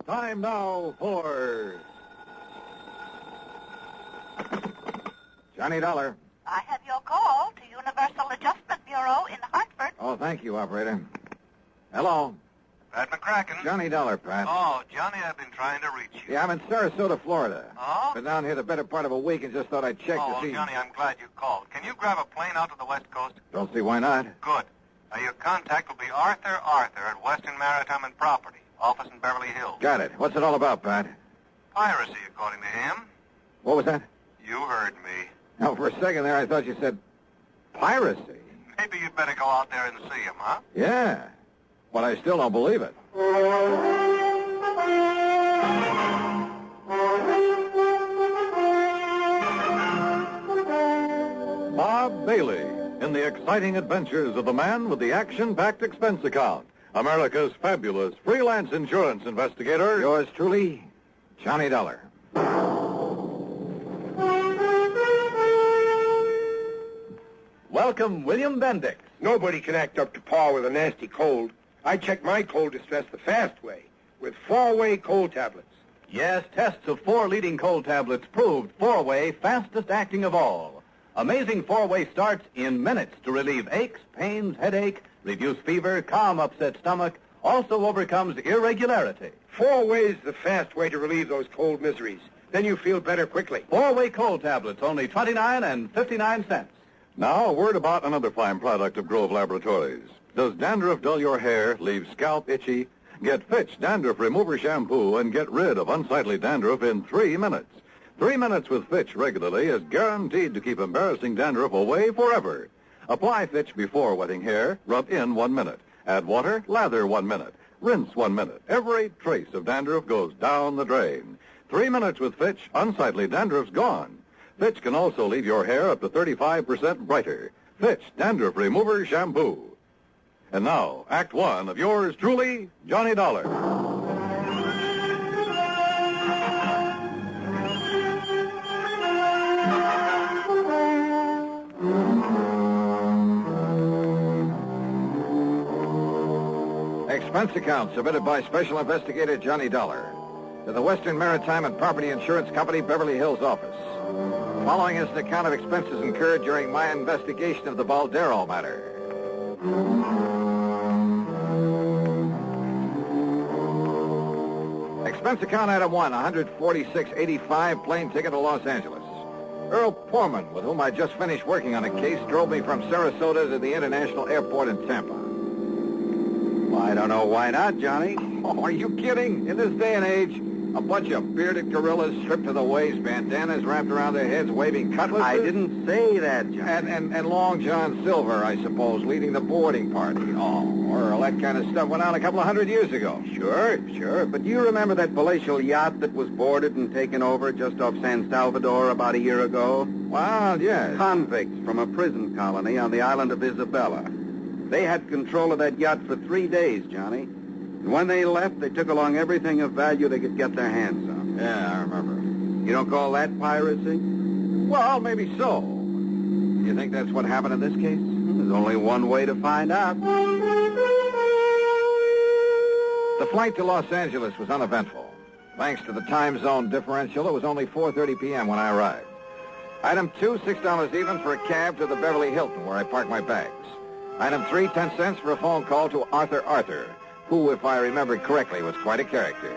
Time now for... Johnny Dollar. I have your call to Universal Adjustment Bureau in Hartford. Oh, thank you, operator. Hello. Pat McCracken. Johnny Dollar, Pat. Oh, Johnny, I've been trying to reach you. Yeah, I'm in Sarasota, Florida. Oh? Been down here the better part of a week and just thought I'd check to see... Johnny, I'm glad you called. Can you grab a plane out to the West Coast? Don't see why not. Good. Your contact will be Arthur at Western Maritime and Property, office in Beverly Hills. Got it. What's it all about, Pat? Piracy, according to him. What was that? You heard me. Now, for a second there, I thought you said piracy. Maybe you'd better go out there and see him, huh? Yeah, but I still don't believe it. Bob Bailey in the exciting adventures of the man with the action-packed expense account, America's fabulous freelance insurance investigator. Yours truly, Johnny Dollar. Welcome, William Bendix. Nobody can act up to par with a nasty cold. I check my cold distress the fast way, with 4-way cold tablets. Yes, tests of 4 leading cold tablets proved 4-way fastest acting of all. Amazing 4-way starts in minutes to relieve aches, pains, headache, reduce fever, calm upset stomach, also overcomes irregularity. 4-way's the fast way to relieve those cold miseries. Then you feel better quickly. 4-way cold tablets, only 29 and 59 cents. Now, a word about another fine product of Grove Laboratories. Does dandruff dull your hair, leave scalp itchy? Get Fitch Dandruff Remover Shampoo and get rid of unsightly dandruff in 3 minutes. 3 minutes with Fitch regularly is guaranteed to keep embarrassing dandruff away forever. Apply Fitch before wetting hair, rub in 1 minute. Add water, lather 1 minute. Rinse 1 minute. Every trace of dandruff goes down the drain. 3 minutes with Fitch, unsightly dandruff's gone. Fitch can also leave your hair up to 35% brighter. Fitch Dandruff Remover Shampoo. And now, Act 1 of yours truly, Johnny Dollar. Expense account submitted by Special Investigator Johnny Dollar to the Western Maritime and Property Insurance Company, Beverly Hills office. Following is an account of expenses incurred during my investigation of the Baldero matter. Expense account item 1, $146.85, plane ticket to Los Angeles. Earl Poorman, with whom I just finished working on a case, drove me from Sarasota to the International Airport in Tampa. Well, I don't know why not, Johnny. Oh, are you kidding? In this day and age, a bunch of bearded gorillas stripped to the waist, bandanas wrapped around their heads, waving cutlasses. I didn't say that, Johnny. And Long John Silver, I suppose, leading the boarding party. Oh, Earl, that kind of stuff went on a couple of 100 years ago. Sure. But do you remember that palatial yacht that was boarded and taken over just off San Salvador about a year ago? Well, yes. Convicts from a prison colony on the island of Isabella. They had control of that yacht for 3 days, Johnny. And when they left, they took along everything of value they could get their hands on. Yeah, I remember. You don't call that piracy? Well, maybe so. You think that's what happened in this case? There's only one way to find out. The flight to Los Angeles was uneventful. Thanks to the time zone differential, it was only 4:30 p.m. when I arrived. Item 2, $6 even for a cab to the Beverly Hilton, where I parked my bags. Item 3, 10 cents for a phone call to Arthur, who, if I remember correctly, was quite a character.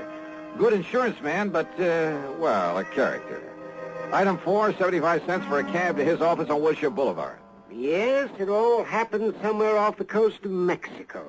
Good insurance man, but, a character. Item 4, 75 cents for a cab to his office on Wilshire Boulevard. Yes, it all happened somewhere off the coast of Mexico.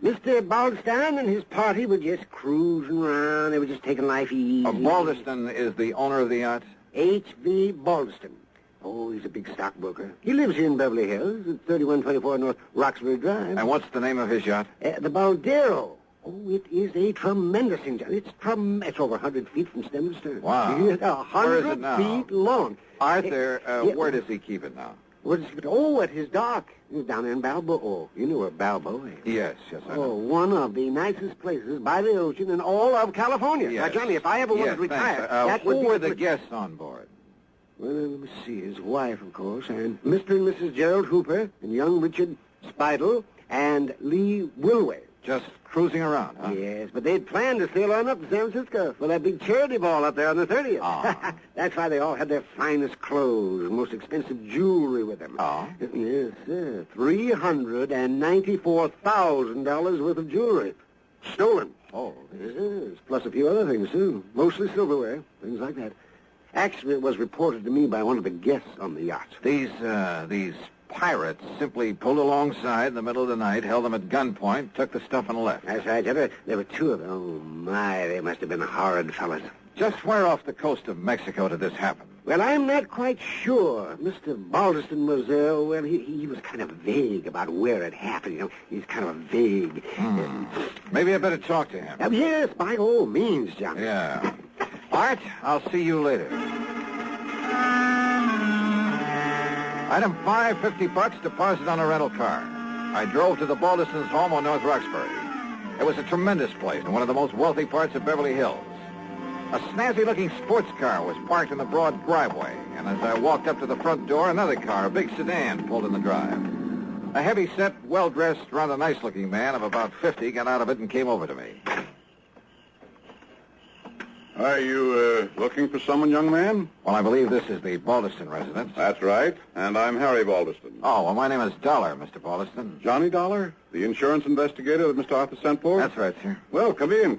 Mr. Baldeston and his party were just cruising around. They were just taking life easy. Baldeston is the owner of the yacht? H.V. Baldeston. Oh, he's a big stockbroker. He lives here in Beverly Hills at 3124 North Roxbury Drive. And what's the name of his yacht? The Baldero. Oh, it is a tremendous thing. It's over 100 feet from stem to stern. Wow. It's 100 Where is it now? feet long. Arthur, where does he keep it now? Where does he keep it? Oh, at his dock. He's down there in Balboa. Oh, you know where Balboa is. Yes, I know. Oh, one of the nicest places by the ocean in all of California. Yes. Now, Johnny, if I ever wanted to retire, that would who be were the guests on board? Well, let me see. His wife, of course, and Mr. and Mrs. Gerald Hooper, and young Richard Spidle, and Lee Wilway. Just cruising around, huh? Yes, but they'd planned to sail on up to San Francisco for that big charity ball up there on the 30th. Oh. That's why they all had their finest clothes and most expensive jewelry with them. Oh? Yes, sir. $394,000 worth of jewelry. Stolen. Oh. Yes, plus a few other things, too. Mostly silverware, things like that. Actually, it was reported to me by one of the guests on the yacht. These pirates simply pulled alongside in the middle of the night, held them at gunpoint, took the stuff and left. That's right. There were two of them. Oh, my, they must have been horrid fellas. Just where off the coast of Mexico did this happen? Well, I'm not quite sure. Mr. Baldeston was, he was kind of vague about where it happened. You know, he's kind of vague. Maybe I better talk to him. Yes, by all means, John. Yeah. All right, I'll see you later. Item 5, $50, deposit on a rental car. I drove to the Baldeston's home on North Roxbury. It was a tremendous place in one of the most wealthy parts of Beverly Hills. A snazzy-looking sports car was parked in the broad driveway, and as I walked up to the front door, another car, a big sedan, pulled in the drive. A heavy-set, well-dressed, rather nice-looking man of about 50 got out of it and came over to me. Are you looking for someone, young man? Well, I believe this is the Baldeston residence. That's right, and I'm Harry Baldeston. Oh, well, my name is Dollar, Mr. Baldeston. Johnny Dollar, the insurance investigator that Mr. Arthur sent for? That's right, sir. Well, come in.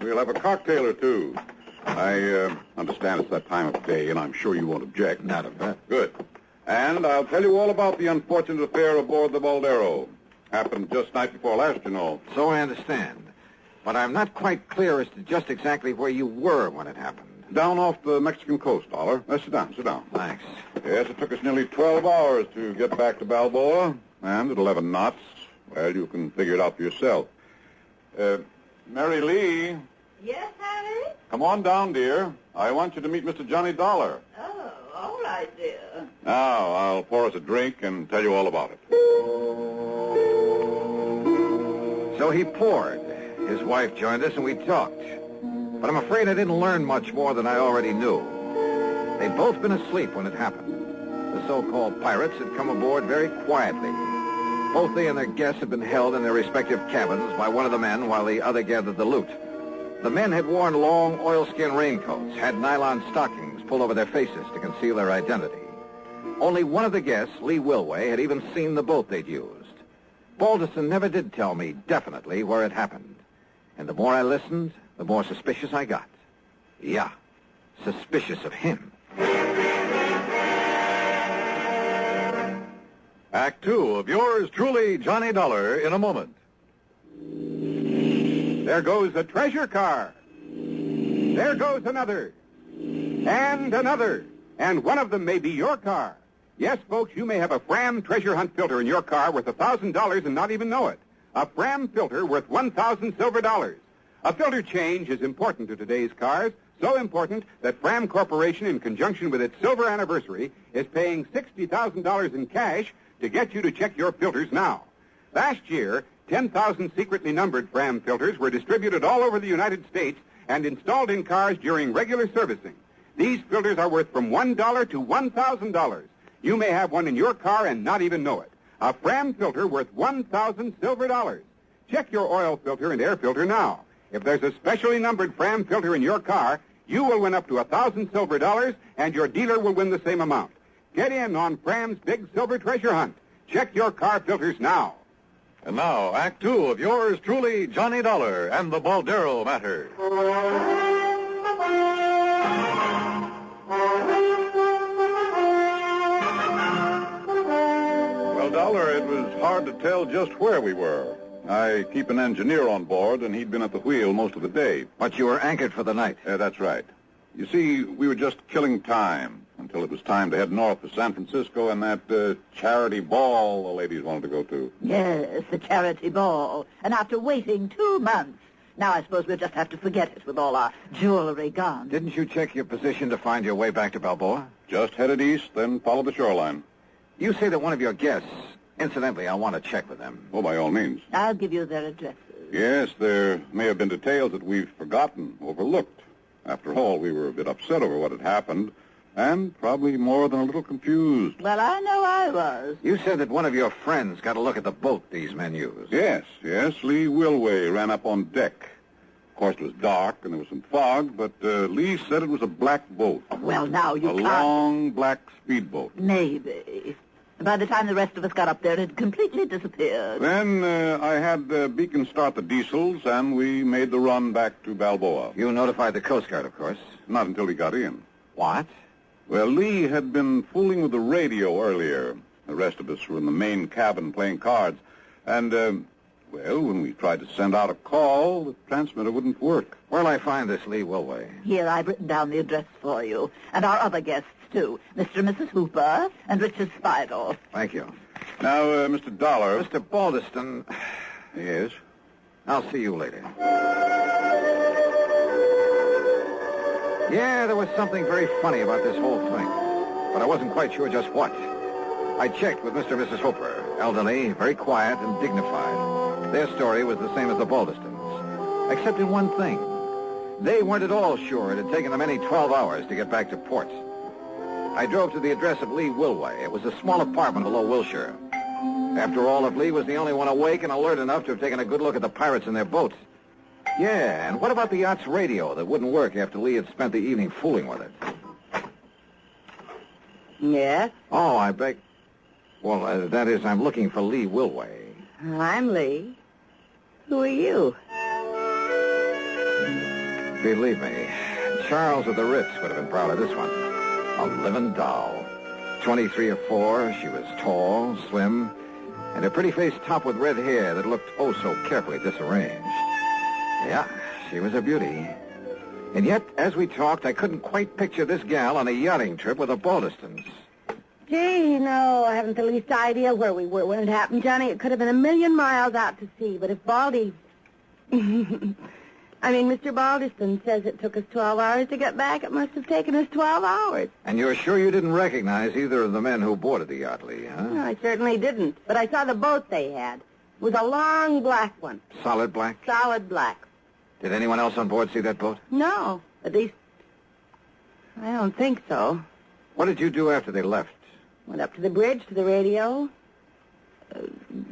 We'll have a cocktail or two. I understand it's that time of day, and I'm sure you won't object. Not a bit. Good. And I'll tell you all about the unfortunate affair aboard the Baldero. Happened just night before last, you know. So I understand. But I'm not quite clear as to just exactly where you were when it happened. Down off the Mexican coast, Dollar. Sit down. Thanks. Yes, it took us nearly 12 hours to get back to Balboa. And at 11 knots, well, you can figure it out for yourself. Mary Lee. Yes, Harry? Come on down, dear. I want you to meet Mr. Johnny Dollar. Oh, all right, dear. Now, I'll pour us a drink and tell you all about it. So he poured. His wife joined us, and we talked. But I'm afraid I didn't learn much more than I already knew. They'd both been asleep when it happened. The so-called pirates had come aboard very quietly. Both they and their guests had been held in their respective cabins by one of the men while the other gathered the loot. The men had worn long oilskin raincoats, had nylon stockings pulled over their faces to conceal their identity. Only one of the guests, Lee Wilway, had even seen the boat they'd used. Baldeston never did tell me definitely where it happened. And the more I listened, the more suspicious I got. Yeah, suspicious of him. Act 2 of yours truly, Johnny Dollar, in a moment. There goes a treasure car. There goes another. And another. And one of them may be your car. Yes, folks, you may have a Fram treasure hunt filter in your car worth $1,000 and not even know it. A Fram filter worth 1,000 silver dollars. A filter change is important to today's cars, so important that Fram Corporation, in conjunction with its silver anniversary, is paying $60,000 in cash to get you to check your filters now. Last year, 10,000 secretly numbered Fram filters were distributed all over the United States and installed in cars during regular servicing. These filters are worth from $1 to $1,000. You may have one in your car and not even know it. A Fram filter worth 1,000 silver dollars. Check your oil filter and air filter now. If there's a specially numbered Fram filter in your car, you will win up to 1,000 silver dollars, and your dealer will win the same amount. Get in on Fram's big silver treasure hunt. Check your car filters now. And now, Act 2 of yours truly, Johnny Dollar and the Baldero matter. Well, Dollar, it was hard to tell just where we were. I keep an engineer on board, and he'd been at the wheel most of the day. But you were anchored for the night. That's right. You see, we were just killing time until it was time to head north to San Francisco and that charity ball the ladies wanted to go to. Yes, the charity ball. And after waiting 2 months, now I suppose we'll just have to forget it with all our jewelry gone. Didn't you check your position to find your way back to Balboa? Just headed east, then followed the shoreline. You say that one of your guests... Incidentally, I want to check with them. Oh, by all means. I'll give you their addresses. Yes, there may have been details that we've forgotten, overlooked. After all, we were a bit upset over what had happened. And probably more than a little confused. Well, I know I was. You said that one of your friends got a look at the boat these men used. Yes. Lee Wilway ran up on deck. Of course, it was dark and there was some fog, but Lee said it was a black boat. Well, now you A can't... long black speedboat. Maybe. By the time the rest of us got up there, it had completely disappeared. Then I had Beacon start the diesels, and we made the run back to Balboa. You notified the Coast Guard, of course. Not until he got in. What? Well, Lee had been fooling with the radio earlier. The rest of us were in the main cabin playing cards. And, when we tried to send out a call, the transmitter wouldn't work. Where'll I find this Lee Wilway? Here, I've written down the address for you. And our other guests, too. Mr. and Mrs. Hooper and Richard Spidle. Thank you. Now, Mr. Dollar... Mr. Baldeston... Yes? I'll see you later. Yeah, there was something very funny about this whole thing. But I wasn't quite sure just what. I checked with Mr. and Mrs. Hooper. Elderly, very quiet and dignified. Their story was the same as the Baldestons. Except in one thing. They weren't at all sure it had taken them any 12 hours to get back to port. I drove to the address of Lee Wilway. It was a small apartment below Wilshire. After all, if Lee was the only one awake and alert enough to have taken a good look at the pirates in their boats. Yeah, and what about the yacht's radio that wouldn't work after Lee had spent the evening fooling with it? Yes? Oh, I beg... Well, that is, I'm looking for Lee Wilway. I'm Lee. Who are you? Believe me, Charles of the Ritz would have been proud of this one. A living doll. 23 or 4, she was tall, slim, and a pretty face topped with red hair that looked oh so carefully disarranged. Yeah, she was a beauty. And yet, as we talked, I couldn't quite picture this gal on a yachting trip with the Baldestons. Gee, no, I haven't the least idea where we were when it happened, Johnny. It could have been a million miles out to sea, but if Baldy... Mr. Baldeston says it took us 12 hours to get back. It must have taken us 12 hours. And you're sure you didn't recognize either of the men who boarded the yacht, Lee, huh? No, I certainly didn't, but I saw the boat they had. It was a long black one. Solid black? Solid black. Did anyone else on board see that boat? No, at least, I don't think so. What did you do after they left? Went up to the bridge to the radio.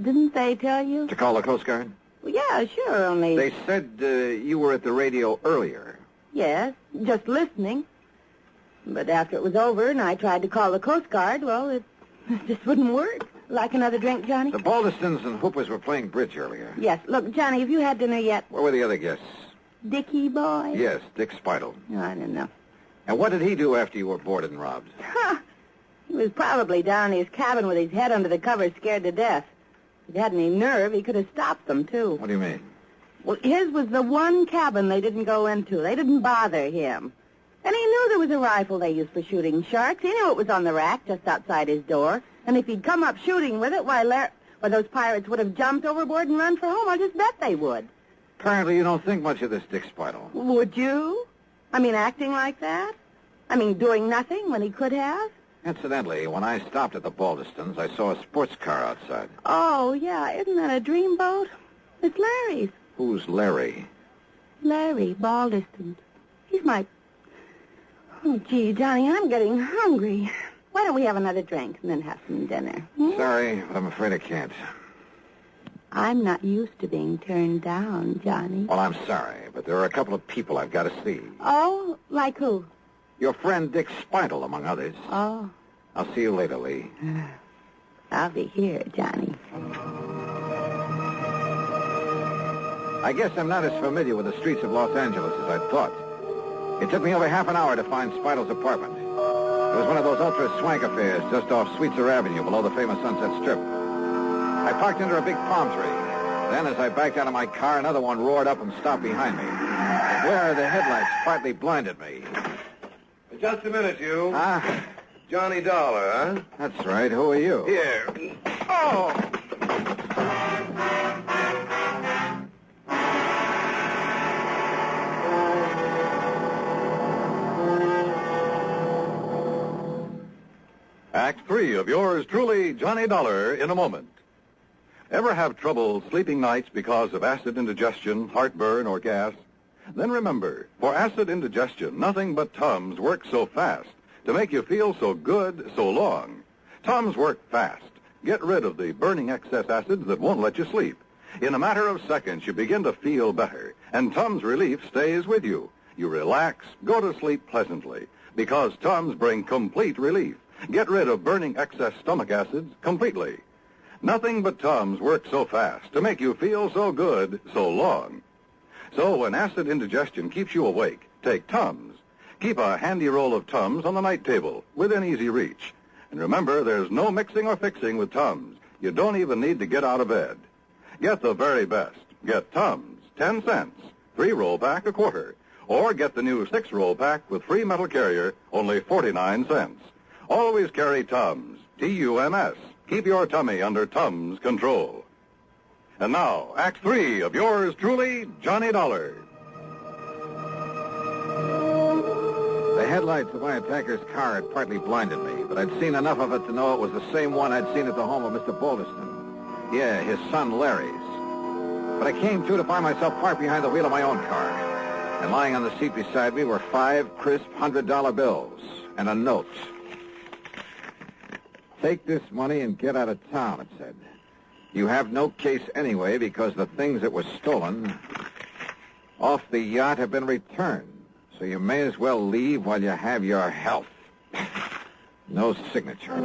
Didn't they tell you? To call the Coast Guard? Well, yeah, sure, only... They said you were at the radio earlier. Yes, just listening. But after it was over and I tried to call the Coast Guard, well, it just wouldn't work. Like another drink, Johnny? The Baldestons and Hoopers were playing bridge earlier. Yes. Look, Johnny, have you had dinner yet? Where were the other guests? Dickie boy? Yes, Dick Spidle. No, I don't know. And what did he do after you were boarded and robbed? He was probably down in his cabin with his head under the covers, scared to death. If he had any nerve, he could have stopped them, too. What do you mean? Well, his was the one cabin they didn't go into. They didn't bother him. And he knew there was a rifle they used for shooting sharks. He knew it was on the rack just outside his door. And if he'd come up shooting with it, why, those pirates would have jumped overboard and run for home. I'll just bet they would. Apparently you don't think much of this Dick Spidle. Would you? Acting like that? Doing nothing when he could have? Incidentally, when I stopped at the Baldestons, I saw a sports car outside. Oh, yeah. Isn't that a dreamboat? It's Larry's. Who's Larry? Larry Baldeston. He's my... Oh, gee, Johnny, I'm getting hungry. Why don't we have another drink and then have some dinner? Sorry, but I'm afraid I can't. I'm not used to being turned down, Johnny. Well, I'm sorry, but there are a couple of people I've got to see. Oh, like who? Your friend Dick Spidle, among others. Oh. I'll see you later, Lee. I'll be here, Johnny. I guess I'm not as familiar with the streets of Los Angeles as I thought. It took me over half an hour to find Spidle's apartment. It was one of those ultra-swank affairs just off Sweetser Avenue below the famous Sunset Strip. I parked under a big palm tree. Then, as I backed out of my car, another one roared up and stopped behind me. The glare of the headlights partly blinded me. Just a minute, you. Ah? Johnny Dollar, huh? That's right. Who are you? Here. Oh! Act 3 of yours truly, Johnny Dollar, in a moment. Ever have trouble sleeping nights because of acid indigestion, heartburn, or gas? Then remember, for acid indigestion, nothing but Tums works so fast to make you feel so good so long. Tums work fast. Get rid of the burning excess acids that won't let you sleep. In a matter of seconds, you begin to feel better, and Tums Relief stays with you. You relax, go to sleep pleasantly, because Tums bring complete relief. Get rid of burning excess stomach acids completely. Nothing but Tums works so fast to make you feel so good so long. So when acid indigestion keeps you awake, take Tums. Keep a handy roll of Tums on the night table within easy reach. And remember, there's no mixing or fixing with Tums. You don't even need to get out of bed. Get the very best. Get Tums, 10 cents, 3-roll pack, a quarter. Or get the new 6-roll pack with free metal carrier, only 49 cents. Always carry Tums, T-U-M-S. Keep your tummy under Tums control. And now, Act 3 of yours truly, Johnny Dollar. The headlights of my attacker's car had partly blinded me, but I'd seen enough of it to know it was the same one I'd seen at the home of Mr. Balderston. Yeah, his son Larry's. But I came to find myself parked behind the wheel of my own car. And lying on the seat beside me were 5 crisp $100 bills and a note. Take this money and get out of town, it said. You have no case anyway because the things that were stolen off the yacht have been returned. So you may as well leave while you have your health. No signature.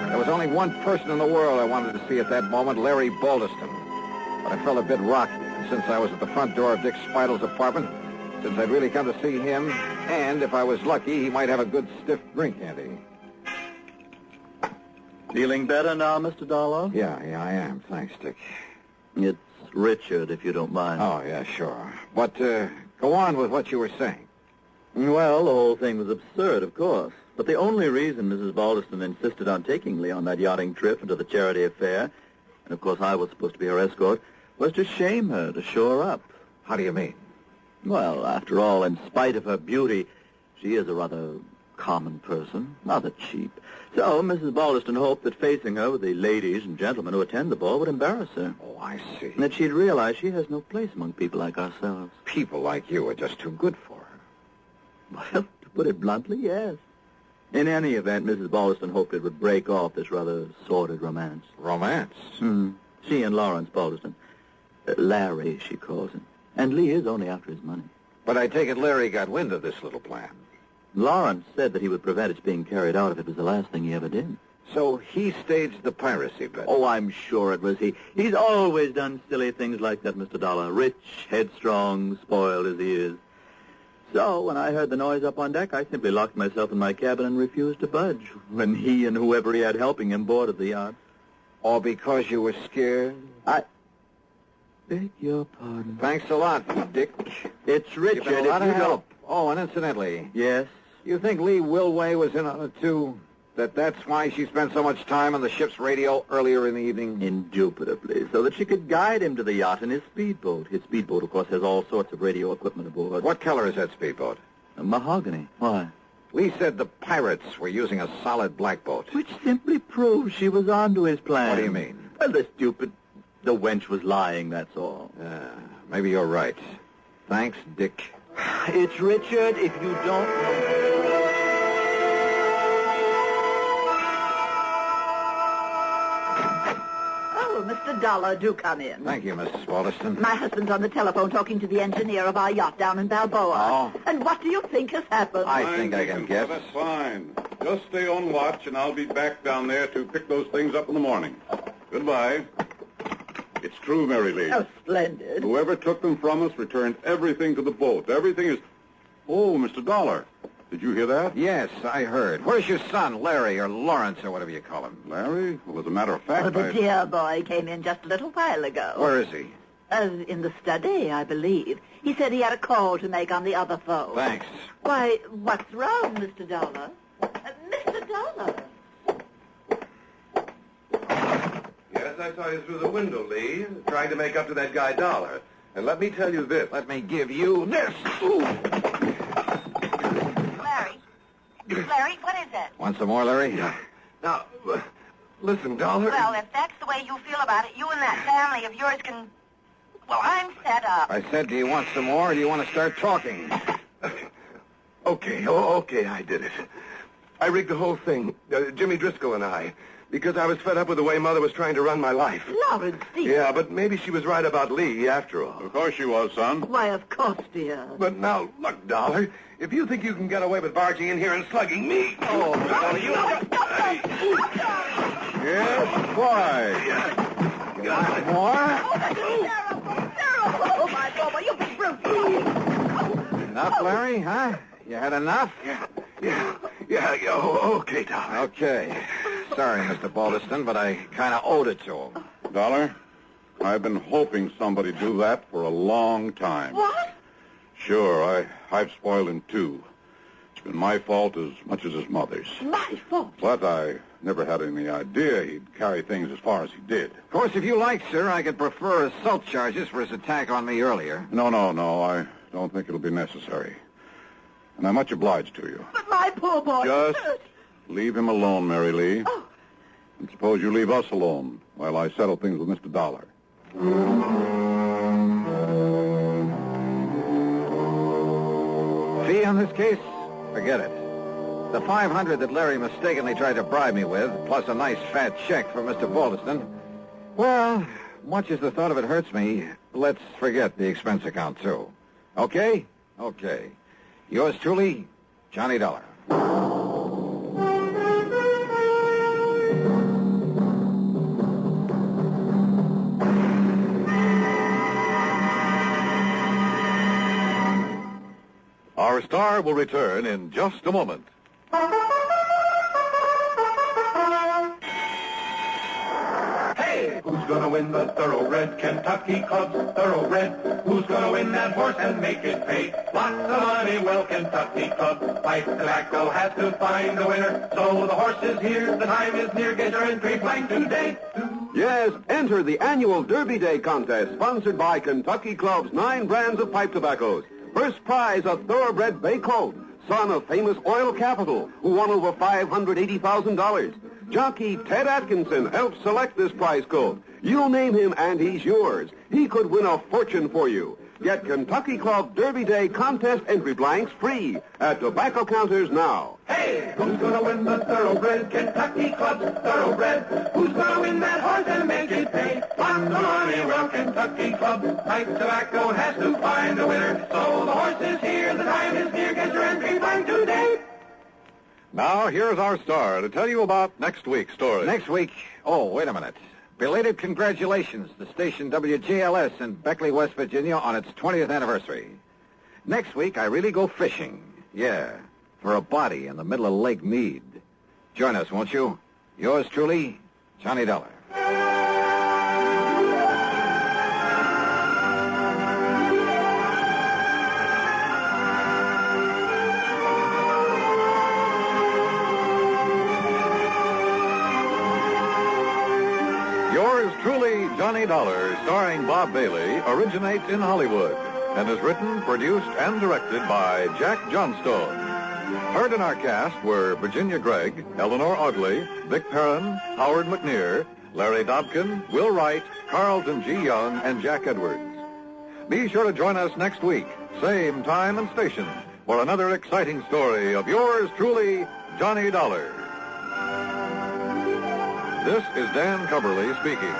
There was only one person in the world I wanted to see at that moment, Larry Balderston. But I felt a bit rocky, and since I was at the front door of Dick Spidle's apartment, since I'd really come to see him, and if I was lucky, he might have a good stiff drink handy. Feeling better now, Mr. Dollar? Yeah, I am. Thanks, Dick. It's Richard, if you don't mind. Oh, yeah, sure. But go on with what you were saying. Well, the whole thing was absurd, of course. But the only reason Mrs. Balderston insisted on taking Lee on that yachting trip and to the charity affair, and of course I was supposed to be her escort, was to shame her, to show her up. How do you mean? Well, after all, in spite of her beauty, she is a rather common person, rather cheap. So Mrs. Balderston hoped that facing her with the ladies and gentlemen who attend the ball would embarrass her. Oh, I see. And that she'd realize she has no place among people like ourselves. People like you are just too good for her. Well, to put it bluntly, yes. In any event, Mrs. Balderston hoped it would break off this rather sordid romance. Romance? She and Lawrence Balderston. Larry, she calls him. And Lee is only after his money. But I take it Larry got wind of this little plan. Lawrence said that he would prevent its being carried out if it was the last thing he ever did. So he staged the piracy bit. Oh, I'm sure it was he. He's always done silly things like that, Mr. Dollar. Rich, headstrong, spoiled as he is. So when I heard the noise up on deck, I simply locked myself in my cabin and refused to budge when he and whoever he had helping him boarded the yacht. All because you were scared? I beg your pardon. Thanks a lot, Dick. It's Richard. You've been a lot of help. Oh, and incidentally... Yes? You think Lee Wilway was in on it, too? That's why she spent so much time on the ship's radio earlier in the evening? Indubitably, so that she could guide him to the yacht in his speedboat. His speedboat, of course, has all sorts of radio equipment aboard. What color is that speedboat? Mahogany. Why? Lee said the pirates were using a solid black boat. Which simply proves she was onto his plan. What do you mean? Well, the wench was lying, that's all. Maybe you're right. Thanks, Dick. It's Richard, if you don't know. Oh, Mr. Dollar, do come in. Thank you, Mrs. Balderston. My husband's on the telephone talking to the engineer of our yacht down in Balboa. Oh. And what do you think has happened? I think I can guess. That's fine. Just stay on watch, and I'll be back down there to pick those things up in the morning. Goodbye. It's true, Mary Lee. Oh, splendid. Whoever took them from us returned everything to the boat. Everything is... Oh, Mr. Dollar. Did you hear that? Yes, I heard. Where's your son, Larry, or Lawrence, or whatever you call him? Larry? Well, as a matter of fact, Oh, the dear boy came in just a little while ago. Where is he? In the study, I believe. He said he had a call to make on the other phone. Thanks. Why, what's wrong, Mr. Dollar? Mr. Dollar! Yes, I saw you through the window, Lee, trying to make up to that guy Dollar. And let me tell you this. Let me give you this. Ooh. Larry, what is it? Want some more, Larry? Yeah. Now, listen, Dollar. Well, if that's the way you feel about it, you and that family of yours can... Well, I'm set up. I said, do you want some more, or do you want to start talking? Okay, I did it. I rigged the whole thing, Jimmy Driscoll and I, because I was fed up with the way Mother was trying to run my life. Lawrence, dear. Yeah, but maybe she was right about Lee, after all. Of course she was, son. Why, of course, dear. But now, look, Dollar, if you think you can get away with barging in here and slugging me... Oh, you... Yes, why? You want more? Terrible. Oh, my God, you big brute. Enough, Larry, huh? You had enough? Yeah, okay, Dollar. Okay. Sorry, Mr. Balderston, but I kind of owed it to him. Dollar, I've been hoping somebody'd do that for a long time. What? Sure, I've spoiled him, too. It's been my fault as much as his mother's. My fault? But I never had any idea he'd carry things as far as he did. Of course, if you like, sir, I could prefer assault charges for his attack on me earlier. No, I don't think it'll be necessary. And I'm much obliged to you. But my poor boy... Just leave him alone, Mary Lee. Oh. And suppose you leave us alone while I settle things with Mr. Dollar. Fee on this case? Forget it. The $500 that Larry mistakenly tried to bribe me with, plus a nice fat check for Mr. Balderston, well, much as the thought of it hurts me, let's forget the expense account, too. Okay? Okay. Yours truly, Johnny Dollar. Our star will return in just a moment. Hey, who's gonna win the Thoroughbred Kentucky Club's Thoroughbred? Who's gonna win that horse and make it pay? Lots of money, well, Kentucky Club. Pipe Tobacco has to find a winner. So the horse is here, the time is near. Get your entry blank today. Yes, enter the annual Derby Day contest sponsored by Kentucky Club's 9 brands of pipe tobaccos. First prize, a thoroughbred bay colt, son of famous oil capital, who won over $580,000. Jockey Ted Atkinson helped select this prize colt. You name him and he's yours. He could win a fortune for you. Get Kentucky Club Derby Day contest entry blanks free at tobacco counters now. Hey, who's gonna win the Thoroughbred Kentucky Club's Thoroughbred? Who's gonna win that horse and make it pay? Lots of money, well, Kentucky Club. Pipe Tobacco has to find a winner. So the horse is here, the time is near. Get your entry blank today. Now, here's our star to tell you about next week's story. Next week? Oh, wait a minute. Belated congratulations to station WGLS in Beckley, West Virginia on its 20th anniversary. Next week, I really go fishing. Yeah, for a body in the middle of Lake Mead. Join us, won't you? Yours truly, Johnny Dollar. Yours truly, Johnny Dollar, starring Bob Bailey, originates in Hollywood and is written, produced, and directed by Jack Johnstone. Heard in our cast were Virginia Gregg, Eleanor Audley, Vic Perrin, Howard McNear, Larry Dobkin, Will Wright, Carlton G. Young, and Jack Edwards. Be sure to join us next week, same time and station, for another exciting story of yours truly, Johnny Dollar. This is Dan Coverly speaking.